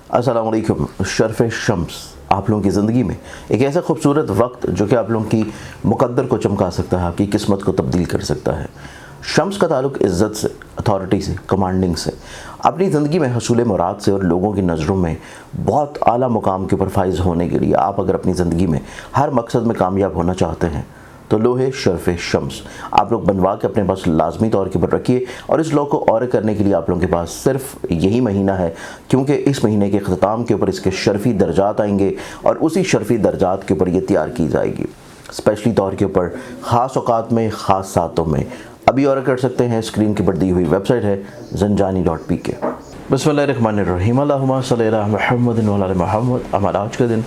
अस्सलाम वालेकुम। शर्फ शम्स आप लोगों की ज़िंदगी में एक ऐसा खूबसूरत वक्त जो कि आप लोगों की मुक़द्दर को चमका सकता है, आपकी किस्मत को तब्दील कर सकता है। शम्स का ताल्लुक़ इज़्ज़त से, अथॉरिटी से, कमांडिंग से, अपनी ज़िंदगी में हसूल मुराद से और लोगों की नज़रों में बहुत आला मुकाम के ऊपर फाइज़ होने के लिए आप अगर अपनी ज़िंदगी में हर मकसद में कामयाब होना चाहते हैं तो लोहे शर्फ शम्स आप लोग बनवा के अपने पास लाजमी तौर के ऊपर रखिए। और इस लॉ को और करने के लिए आप लोगों के पास सिर्फ यही महीना है, क्योंकि इस महीने के अख्ताम के ऊपर इसके शर्फी दर्जात आएंगे और उसी शर्फी दर्जात के ऊपर ये तैयार की जाएगी स्पेशली तौर के ऊपर, ख़ास औकात में, ख़ास सातों में। अभी और कर सकते हैं, स्क्रीन के ऊपर दी हुई वेबसाइट है zanjani.pk। बिस्मिल्लाहिर्रहमानिर्रहीम, अल्लाहुम्मा सल्ली अला मुहम्मदिन व अला आलि मुहम्मद। हमारा आज का दिन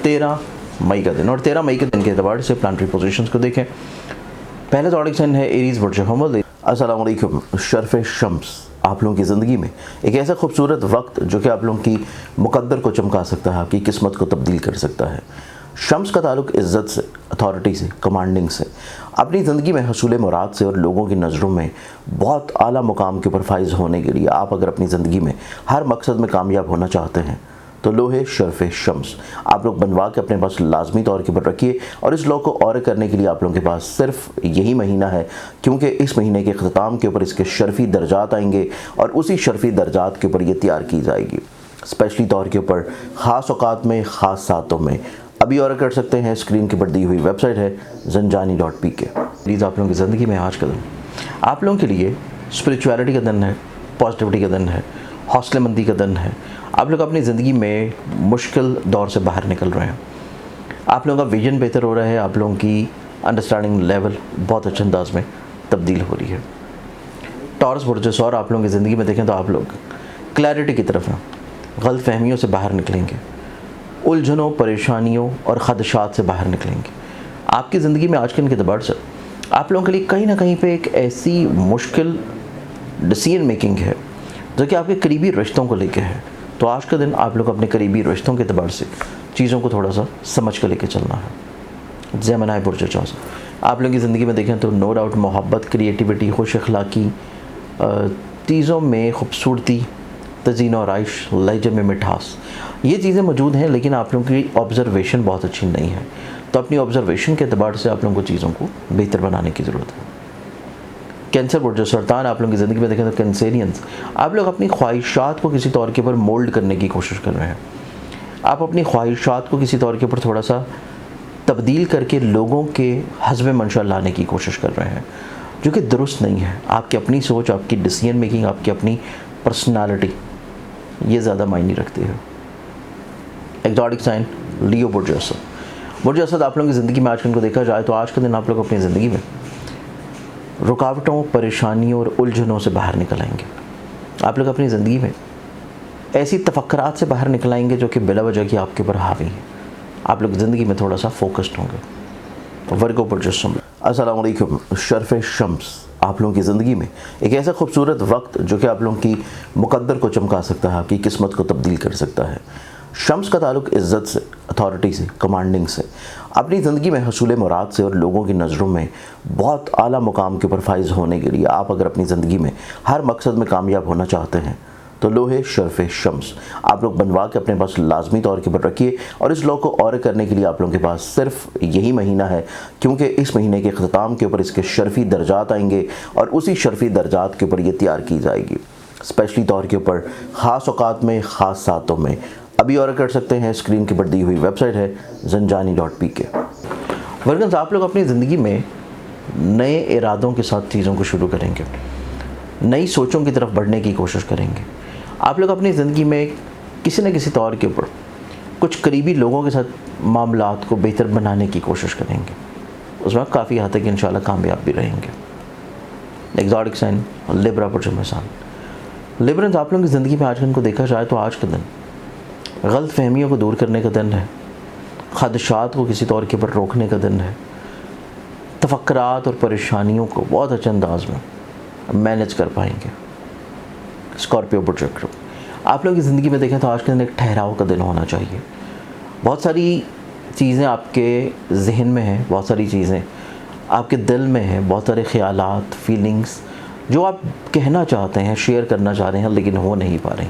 13 मई का दिन, और 13 मई के दिन के एतबार से प्लानिटरी पोजीशंस को देखें। पहला ज़ोडिक साइन है एरीज़ बुर्ज हमल। अस्सलाम वालेकुम। शर्फ शम्स आप लोगों की ज़िंदगी में एक ऐसा खूबसूरत वक्त जो कि आप लोगों की मुक़द्दर को चमका सकता है, आपकी किस्मत को तब्दील कर सकता है। शम्स का ताल्लुक़ इज़्ज़त से, अथॉरिटी से, कमांडिंग से, अपनी ज़िंदगी में हसूल मुराद से और लोगों की नज़रों में बहुत आला मुकाम के ऊपर फाइज़ होने के लिए आप अगर अपनी ज़िंदगी में हर मकसद में कामयाब होना चाहते हैं तो लोहे शर्फ शम्स आप लोग बनवा के अपने पास लाजमी तौर के ऊपर रखिए। और इस लॉ को और करने के लिए आप लोगों के पास सिर्फ यही महीना है, क्योंकि इस महीने के अख्ताम के ऊपर इसके शर्फी दर्जात आएंगे और उसी शर्फी दर्जात के ऊपर ये तैयार की जाएगी स्पेशली तौर के ऊपर, ख़ास औकात में, ख़ास सातों में। अभी और कर सकते हैं, स्क्रीन के ऊपर दी हुई वेबसाइट है zanjani.pk। प्लीज़ आप लोगों की ज़िंदगी में आज का दिन आप लोगों के लिए स्पिरिचुअलिटी का दिन है, पॉजिटिविटी का दिन है, हौसले मंदी का दिन है। आप लोग अपनी ज़िंदगी में मुश्किल दौर से बाहर निकल रहे हैं, आप लोगों का विजन बेहतर हो रहा है, आप लोगों की अंडरस्टैंडिंग लेवल बहुत अच्छे अंदाज में तब्दील हो रही है। टॉरस बुर्ज और आप लोगों की ज़िंदगी में देखें तो आप लोग क्लैरिटी की तरफ हैं, गलत फहमियों से बाहर निकलेंगे, उलझनों, परेशानियों और ख़दशात से बाहर निकलेंगे। आपकी ज़िंदगी में आज के दिन के एतबार से आप लोगों के लिए कहीं ना कहीं पे एक ऐसी मुश्किल डिसीजन मेकिंग है जो कि आपके करीबी रिश्तों को लेके है। तो आज का दिन आप लोग अपने करीबी रिश्तों के एतबार से चीज़ों को थोड़ा सा समझ कर लेके चलना है। ज़ेमिनी बुर्ज चौसा आप लोगों की ज़िंदगी में देखें तो नो डाउट मोहब्बत, क्रिएटिविटी, खुश अखलाक़ी, चीज़ों में खूबसूरती, तज़ीन और आइश, लहजे में मिठास, ये चीज़ें मौजूद हैं, लेकिन आप लोगों की ऑब्ज़र्वेशन बहुत अच्छी नहीं है। तो अपनी ऑब्ज़र्वेशन के एतबार से आप लोगों को चीज़ों को बेहतर बनाने की ज़रूरत है। कैंसर बुर्ज सरतान आप लोगों की ज़िंदगी में देखें तो कैंसेरियंस आप लोग अपनी ख्वाहिशात को किसी तौर के ऊपर मोल्ड करने की कोशिश कर रहे हैं। आप अपनी ख्वाहिशात को किसी तौर के ऊपर थोड़ा सा तब्दील करके लोगों के हस्ब मंशा लाने की कोशिश कर रहे हैं, जो कि दुरुस्त नहीं है। आपकी अपनी सोच, आपकी डिसीजन मेकिंग, आपकी अपनी पर्सनालिटी, ये ज़्यादा मायने रखती है। एक्सोटिक साइन लियो बुर्ज असद आप लोगों की ज़िंदगी में आज का दिन को देखा जाए तो आज का दिन आप लोग अपनी ज़िंदगी में रुकावटों, परेशानियों और उलझनों से बाहर निकल आएंगे। आप लोग अपनी ज़िंदगी में ऐसी तफक्करात से बाहर निकल आएंगे जो कि बिला वजह की आपके ऊपर हावी हैं। आप लोग ज़िंदगी में थोड़ा सा फोकस्ड होंगे। वर्गो बुर्ज अस्सलाम वालेकुम। शर्फ शम्स आप लोगों की ज़िंदगी में एक ऐसा खूबसूरत वक्त जो कि आप लोगों की मुक़द्दर को चमका सकता है, आपकी किस्मत को तब्दील कर सकता है। शम्स का ताल्लुक़ इज़्ज़त से, अथॉरिटी से, कमांडिंग से, अपनी ज़िंदगी में हसूल मुराद से और लोगों की नज़रों में बहुत आला मुकाम के ऊपर फाइज़ होने के लिए आप अगर अपनी ज़िंदगी में हर मकसद में कामयाब होना चाहते हैं तो लोहे शर्फ शम्स आप लोग बनवा के अपने पास लाजमी तौर के ऊपर रखिए। और इस लॉ को और करने के लिए आप लोगों के पास सिर्फ यही महीना है, क्योंकि इस महीने के अख्ताम के ऊपर इसके शर्फी दर्जात आएंगे और उसी शर्फी दर्जात के ऊपर ये तैयार की जाएगी स्पेशली तौर के ऊपर, ख़ास औकात में, ख़ास सातों में। अभी और कर सकते हैं, स्क्रीन के ऊपर दी हुई वेबसाइट है zanjani.pk। वर्गन्स आप लोग अपनी ज़िंदगी में नए इरादों के साथ चीज़ों को शुरू करेंगे, नई सोचों की तरफ बढ़ने की कोशिश करेंगे। आप लोग अपनी ज़िंदगी में किसी न किसी तौर के ऊपर कुछ करीबी लोगों के साथ मामलात को बेहतर बनाने की कोशिश करेंगे, उस वक्त काफ़ी हद तक इंशाल्लाह कामयाब भी रहेंगे। एक्सोटिक साइन लिब्रा बुर्ज मेज़ान लिब्रन्स आप लोगों की ज़िंदगी में आज दिन को देखा जाए तो आज का दिन गलत फहमियों को दूर करने का दिन है, ख़दशात को किसी तौर के ऊपर रोकने का दिन है, तफक्करात और परेशानियों को बहुत अच्छे अंदाज में मैनेज कर पाएंगे। स्कॉर्पियो बुर्ज आप लोगों की ज़िंदगी में देखें तो आज के दिन एक ठहराव का दिन होना चाहिए। बहुत सारी चीज़ें आपके जहन में हैं, बहुत सारी चीज़ें आपके दिल में हैं, बहुत सारे ख़यालात, फीलिंग्स जो आप कहना चाहते हैं, शेयर करना चाह रहे हैं, लेकिन हो नहीं पा रही।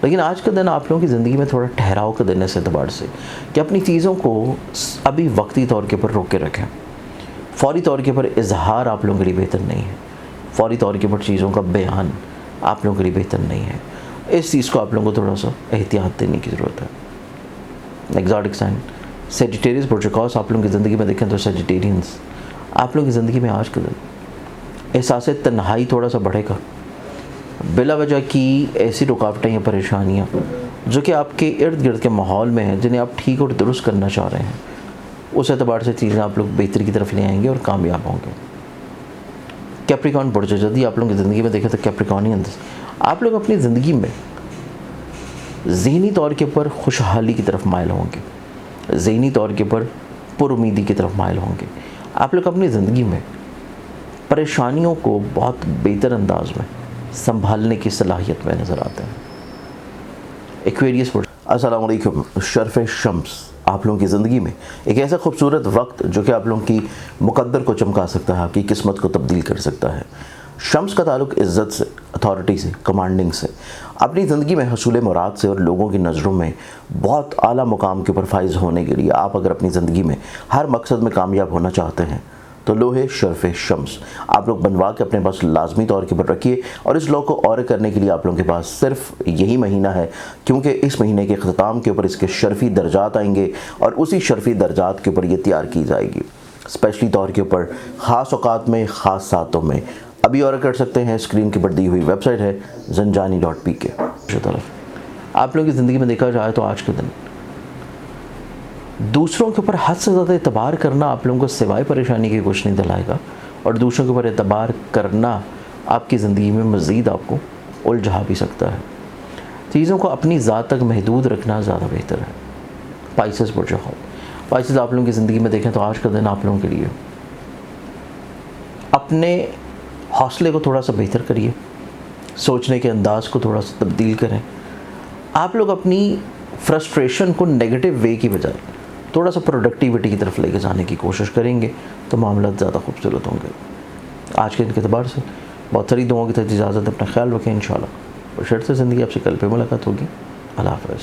لیکن آج کا دن آپ لوگوں کی زندگی میں تھوڑا ٹھہراؤ کا دن ہے اس اعتبار سے کہ اپنی چیزوں کو ابھی وقتی طور کے اوپر روک کے رکھیں. فوری طور کے اوپر اظہار آپ لوگوں کے لیے بہتر نہیں ہے. فوری طور کے اوپر چیزوں کا بیان آپ لوگوں کے لیے بہتر نہیں ہے. اس چیز کو آپ لوگوں کو تھوڑا سا احتیاط دینے کی ضرورت ہے. ایگزاٹک سائن سیجیٹیریس پروٹوکالس آپ لوگوں کی زندگی میں دیکھیں تو سیجیٹیرینس آپ لوگوں کی زندگی میں آج کے دن احساس تنہائی تھوڑا سا بڑھے گا. بلا وجہ کی ایسی رکاوٹیں یا پریشانیاں جو کہ آپ کے ارد گرد کے ماحول میں ہیں جنہیں آپ ٹھیک اور درست کرنا چاہ رہے ہیں, اس اعتبار سے چیزیں آپ لوگ بہتری کی طرف لے آئیں گے اور کامیاب ہوں گے. کیپریکان برج جلدی آپ لوگوں کی زندگی میں دیکھیں تو کیپریکانینز آپ لوگ اپنی زندگی میں ذہنی طور کے اوپر خوشحالی کی طرف مائل ہوں گے, ذہنی طور کے اوپر پر امیدی کی طرف مائل ہوں گے. آپ لوگ اپنی زندگی میں پریشانیوں کو بہت بہتر انداز میں سنبھالنے کی صلاحیت میں نظر آتے ہیں. ایکویریس برج السلام علیکم. شرف شمس آپ لوگوں کی زندگی میں ایک ایسا خوبصورت وقت جو کہ آپ لوگوں کی مقدر کو چمکا سکتا ہے, آپ کی قسمت کو تبدیل کر سکتا ہے. شمس کا تعلق عزت سے, اتھارٹی سے, کمانڈنگ سے, اپنی زندگی میں حصول مراد سے اور لوگوں کی نظروں میں بہت اعلیٰ مقام کے اوپر فائز ہونے کے لیے آپ اگر اپنی زندگی میں ہر مقصد میں کامیاب ہونا چاہتے ہیں تو لوہے شرف شمس آپ لوگ بنوا کے اپنے پاس لازمی طور کے اوپر رکھیے. اور اس لو کو اور کرنے کے لیے آپ لوگوں کے پاس صرف یہی مہینہ ہے, کیونکہ اس مہینے کے اختتام کے اوپر اس کے شرفی درجات آئیں گے اور اسی شرفی درجات کے اوپر یہ تیار کی جائے گی اسپیشلی طور کے اوپر خاص اوقات میں, خاص ساتوں میں. ابھی اور کر سکتے ہیں, اسکرین کے اوپر دی ہوئی ویب سائٹ ہے zanjani.pk. آپ لوگوں کی زندگی میں دیکھا جائے تو آج کے دن دوسروں کے اوپر حد سے زیادہ اعتبار کرنا آپ لوگوں کو سوائے پریشانی کے کچھ نہیں دلائے گا, اور دوسروں کے اوپر اعتبار کرنا آپ کی زندگی میں مزید آپ کو الجھا بھی سکتا ہے. چیزوں کو اپنی ذات تک محدود رکھنا زیادہ بہتر ہے. پائسس برج پائسس آپ لوگوں کی زندگی میں دیکھیں تو آج کا دن آپ لوگوں کے لیے اپنے حوصلے کو تھوڑا سا بہتر کریے, سوچنے کے انداز کو تھوڑا سا تبدیل کریں. آپ لوگ اپنی فرسٹریشن کو نیگیٹو وے کی بجائے تھوڑا سا پروڈکٹیوٹی کی طرف لے کے جانے کی کوشش کریں گے تو معاملات زیادہ خوبصورت ہوں گے. آج کے دن کے اعتبار سے بہت ساری دعاؤں کی طرف اجازت, اپنا خیال رکھیں. انشاءاللہ اور شرط سے زندگی آپ سے کل پہ ملاقات ہوگی. اللہ حافظ.